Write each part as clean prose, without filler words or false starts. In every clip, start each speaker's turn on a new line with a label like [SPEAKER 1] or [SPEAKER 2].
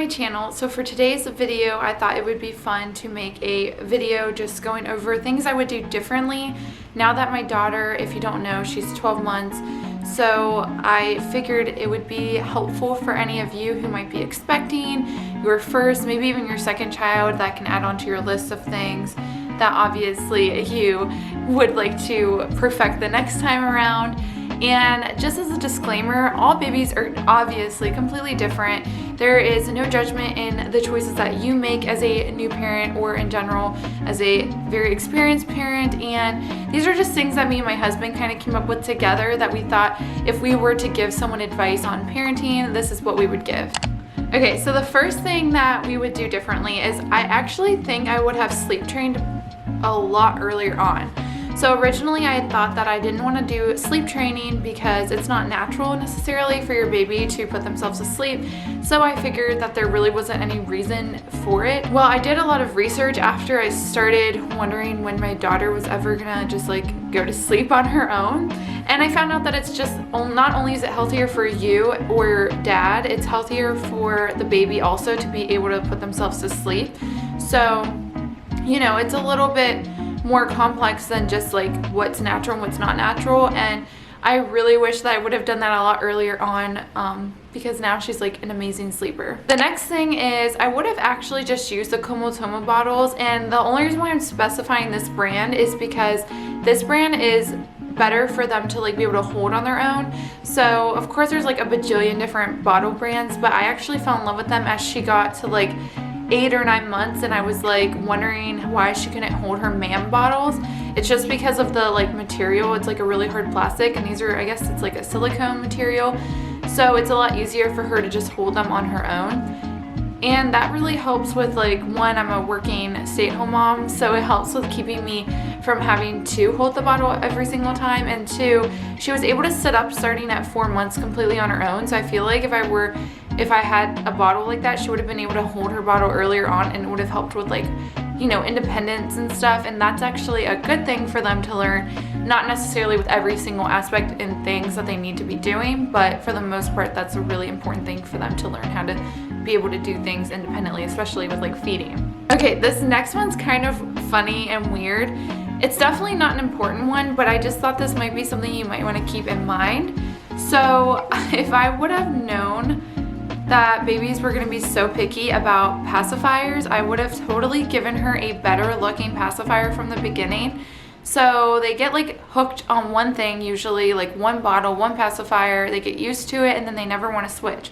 [SPEAKER 1] my channel. So for today's video, I thought it would be fun to make a video just going over things I would do differently now that my daughter, if you don't know, she's 12 months. So I figured it would be helpful for any of you who might be expecting your first, maybe even your second child, that can add on to your list of things that obviously you would like to perfect the next time around. And just as a disclaimer, all babies are obviously completely different. There is no judgment in the choices that you make as a new parent or in general as a very experienced parent. And these are just things that me and my husband kind of came up with together that we thought if we were to give someone advice on parenting, this is what we would give. Okay, so the first thing that we would do differently is I actually think I would have sleep trained a lot earlier on. So originally I had thought that I didn't want to do sleep training because it's not natural necessarily for your baby to put themselves to sleep. So I figured that there really wasn't any reason for it. Well, I did a lot of research after I started wondering when my daughter was ever gonna just like go to sleep on her own. And I found out that it's just not only is it healthier for you or your dad, it's healthier for the baby also to be able to put themselves to sleep. So, you know, it's a little bit more complex than just like what's natural and what's not natural, and I really wish that I would have done that a lot earlier on because now she's like an amazing sleeper. The next thing is I would have actually just used the Komotomo bottles, and the only reason why I'm specifying this brand is because this brand is better for them to like be able to hold on their own. So of course there's like a bajillion different bottle brands, but I actually fell in love with them as she got to like 8 or 9 months, and I was like wondering why she couldn't hold her MAM bottles. It's just because of the like material. It's like a really hard plastic, and these are, I guess it's like a silicone material, so it's a lot easier for her to just hold them on her own. And that really helps with like, one, I'm a working stay-at-home mom, so it helps with keeping me from having to hold the bottle every single time, and two, she was able to sit up starting at 4 months completely on her own. So I feel like if I had a bottle like that, she would have been able to hold her bottle earlier on, and it would have helped with like, you know, independence and stuff. And that's actually a good thing for them to learn, not necessarily with every single aspect and things that they need to be doing, but for the most part, that's a really important thing for them to learn how to be able to do things independently, especially with like feeding. Okay, this next one's kind of funny and weird. It's definitely not an important one, but I just thought this might be something you might want to keep in mind. So if I would have known that babies were going to be so picky about pacifiers, I would have totally given her a better looking pacifier from the beginning. So they get like hooked on one thing, usually like one bottle, one pacifier, they get used to it, and then they never want to switch.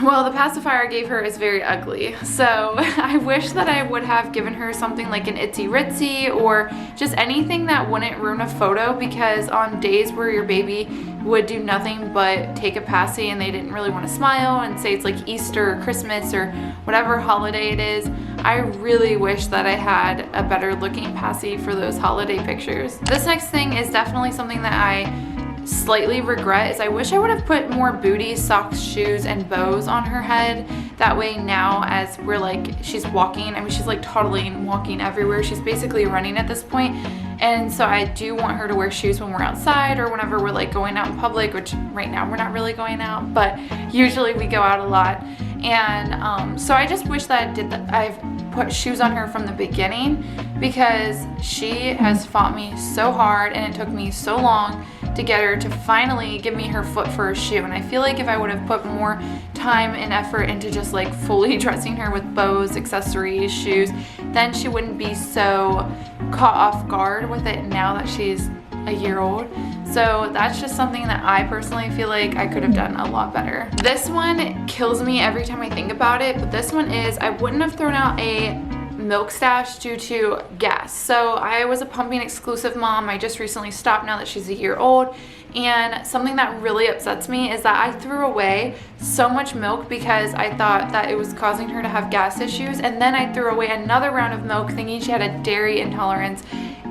[SPEAKER 1] Well, the pacifier I gave her is very ugly, so I wish that I would have given her something like an Itsy Ritsy or just anything that wouldn't ruin a photo, because on days where your baby would do nothing but take a passy and they didn't really want to smile and say it's like Easter or Christmas or whatever holiday it is, I really wish that I had a better looking passy for those holiday pictures. This next thing is definitely something that I slightly regret, is I wish I would have put more booties, socks, shoes, and bows on her head. That way now as we're like, she's walking, I mean she's like toddling, walking everywhere, she's basically running at this point, and so I do want her to wear shoes when we're outside or whenever we're like going out in public, which right now we're not really going out, but usually we go out a lot. And so I just wish that I've put shoes on her from the beginning, because she has fought me so hard and it took me so long to get her to finally give me her foot for a shoe. And I feel like if I would have put more time and effort into just like fully dressing her with bows, accessories, shoes, then she wouldn't be so caught off guard with it now that she's a year old. So that's just something that I personally feel like I could have done a lot better. This one kills me every time I think about it, but this one is I wouldn't have thrown out a milk stash due to gas. So I was a pumping exclusive mom. I just recently stopped now that she's a year old, and something that really upsets me is that I threw away so much milk because I thought that it was causing her to have gas issues, and then I threw away another round of milk thinking she had a dairy intolerance,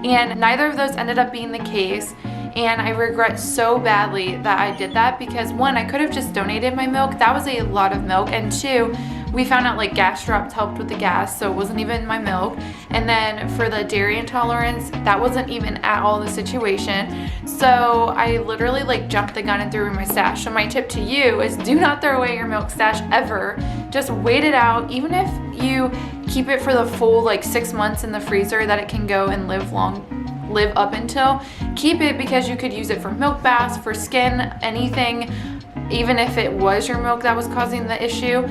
[SPEAKER 1] and neither of those ended up being the case. And I regret so badly that I did that, because one, I could have just donated my milk. That was a lot of milk, and two, we found out like gas drops helped with the gas, so it wasn't even my milk. And then for the dairy intolerance, that wasn't even at all the situation. So I literally like jumped the gun and threw away my stash. So my tip to you is do not throw away your milk stash ever. Just wait it out. Even if you keep it for the full like 6 months in the freezer that it can go and live up until, keep it, because you could use it for milk baths, for skin, anything. Even if it was your milk that was causing the issue,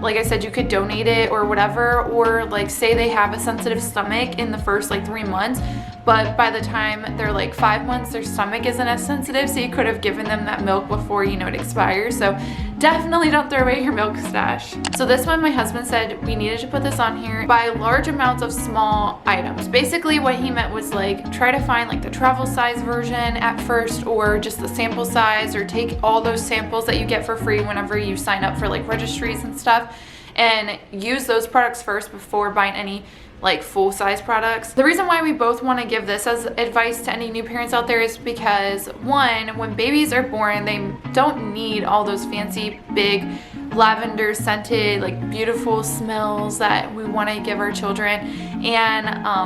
[SPEAKER 1] like I said, you could donate it or whatever, or like say they have a sensitive stomach in the first like 3 months, but by the time they're like 5 months, their stomach isn't as sensitive, so you could have given them that milk before it expires. So definitely don't throw away your milk stash. So this one, my husband said we needed to put this on here. Buy large amounts of small items. Basically what he meant was like try to find like the travel size version at first, or just the sample size, or take all those samples that you get for free whenever you sign up for like registries and stuff, and use those products first before buying any like full size products. The reason why we both want to give this as advice to any new parents out there is because, one, when babies are born, they don't need all those fancy big lavender scented like beautiful smells that we want to give our children. And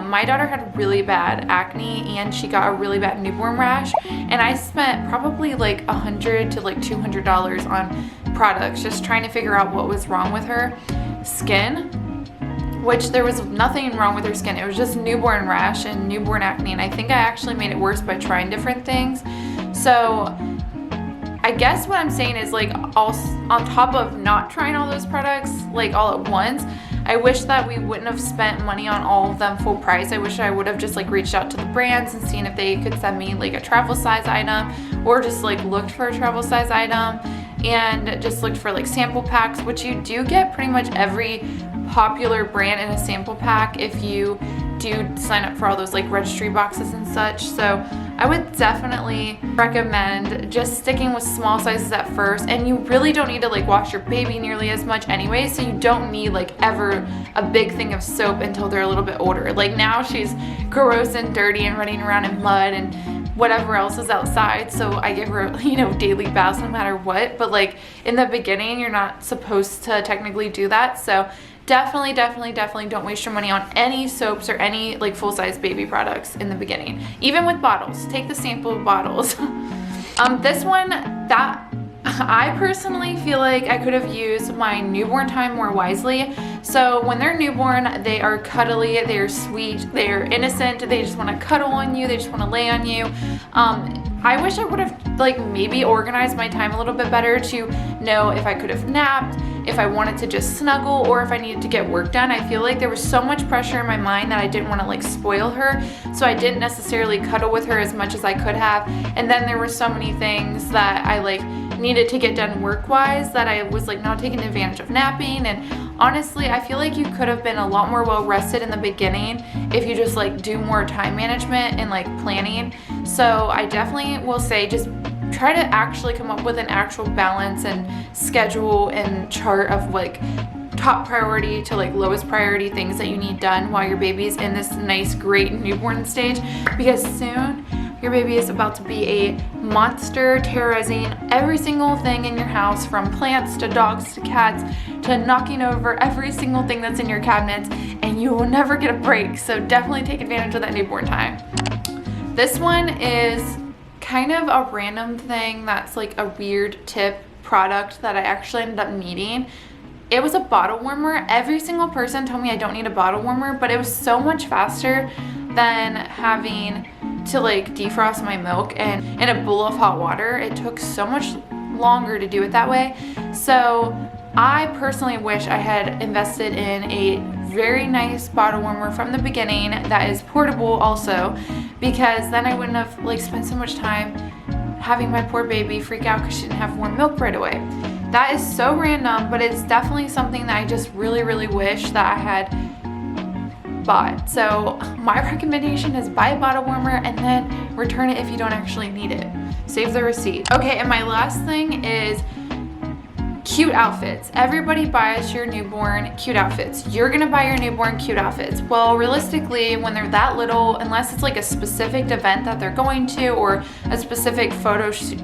[SPEAKER 1] my daughter had really bad acne, and she got a really bad newborn rash, and I spent probably like $100 to like $200 on products just trying to figure out what was wrong with her skin, which there was nothing wrong with her skin. It was just newborn rash and newborn acne, and I think I actually made it worse by trying different things. So I guess what I'm saying is, like, on top of not trying all those products like all at once, I wish that we wouldn't have spent money on all of them full price. I wish I would have just like reached out to the brands and seen if they could send me like a travel size item, or just like looked for a travel size item and just looked for like sample packs, which you do get pretty much every popular brand in a sample pack if you do sign up for all those like registry boxes and such. So I would definitely recommend just sticking with small sizes at first, and you really don't need to like wash your baby nearly as much anyway, so you don't need like ever a big thing of soap until they're a little bit older. Like now she's gross and dirty and running around in mud and whatever else is outside, so I give her daily baths no matter what. But like in the beginning, you're not supposed to technically do that. So definitely don't waste your money on any soaps or any like full-size baby products in the beginning. Even with bottles, take the sample bottles. This one, that I personally feel like I could have used my newborn time more wisely. So when they're newborn, they are cuddly, they are sweet, they are innocent, they just want to cuddle on you, they just want to lay on you. I wish I would have like maybe organized my time a little bit better to know if I could have napped, if I wanted to just snuggle, or if I needed to get work done. I feel like there was so much pressure in my mind that I didn't want to like spoil her, so I didn't necessarily cuddle with her as much as I could have. And then there were so many things that I like needed to get done work-wise that I was like not taking advantage of napping. And honestly, I feel like you could have been a lot more well rested in the beginning if you just like do more time management and like planning. So I definitely will say just try to actually come up with an actual balance and schedule and chart of like top priority to like lowest priority things that you need done while your baby's in this nice great newborn stage, because soon your baby is about to be a monster, terrorizing every single thing in your house, from plants to dogs to cats to knocking over every single thing that's in your cabinets, and you will never get a break. So definitely take advantage of that newborn time. This one is kind of a random thing that's like a weird tip product that I actually ended up needing. It was a bottle warmer. Every single person told me I don't need a bottle warmer, but it was so much faster than having to like defrost my milk and in a bowl of hot water. It took so much longer to do it that way. So I personally wish I had invested in a very nice bottle warmer from the beginning that is portable also, because then I wouldn't have like spent so much time having my poor baby freak out because she didn't have warm milk right away. That is so random, but it's definitely something that I just really wish that I had bought. So my recommendation is buy a bottle warmer and then return it if you don't actually need it. Save the receipt. Okay, and my last thing is Cute outfits. Everybody buys your newborn cute outfits. You're gonna buy your newborn cute outfits. Well, realistically, when they're that little, unless it's like a specific event that they're going to or a specific photo shoot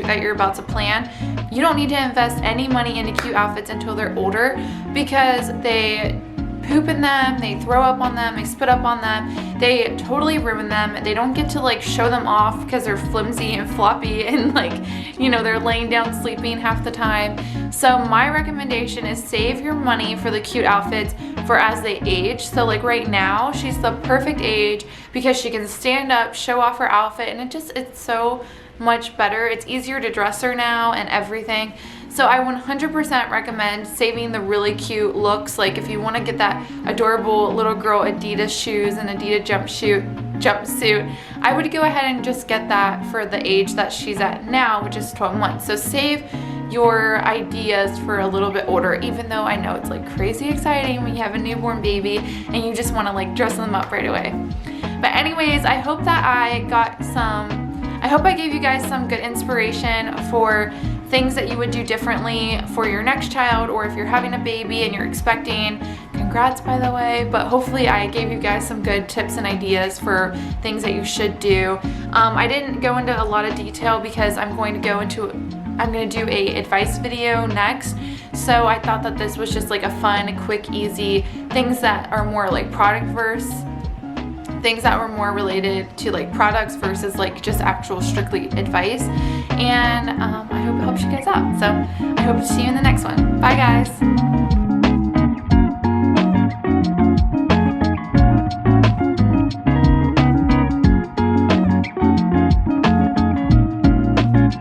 [SPEAKER 1] that you're about to plan, you don't need to invest any money into cute outfits until they're older, because they poop in them, they throw up on them, they spit up on them, they totally ruin them. They don't get to like show them off because they're flimsy and floppy and like, you know, they're laying down sleeping half the time. So my recommendation is save your money for the cute outfits for as they age. So like right now, she's the perfect age because she can stand up, show off her outfit, and it's so much better. It's easier to dress her now and everything. So I 100% recommend saving the really cute looks. Like if you want to get that adorable little girl Adidas shoes and Adidas jumpsuit, I would go ahead and just get that for the age that she's at now, which is 12 months. So save your ideas for a little bit older, even though I know it's like crazy exciting when you have a newborn baby and you just want to like dress them up right away. But anyways, I hope that I gave you guys some good inspiration for things that you would do differently for your next child, or if you're having a baby and you're expecting. Congrats, by the way. But hopefully I gave you guys some good tips and ideas for things that you should do. I didn't go into a lot of detail because I'm going to do a advice video next. So I thought that this was just like a fun, quick, easy things that are more like things that were more related to like products versus like just actual strictly advice. And I hope it helps you guys out. So I hope to see you in the next one. Bye guys.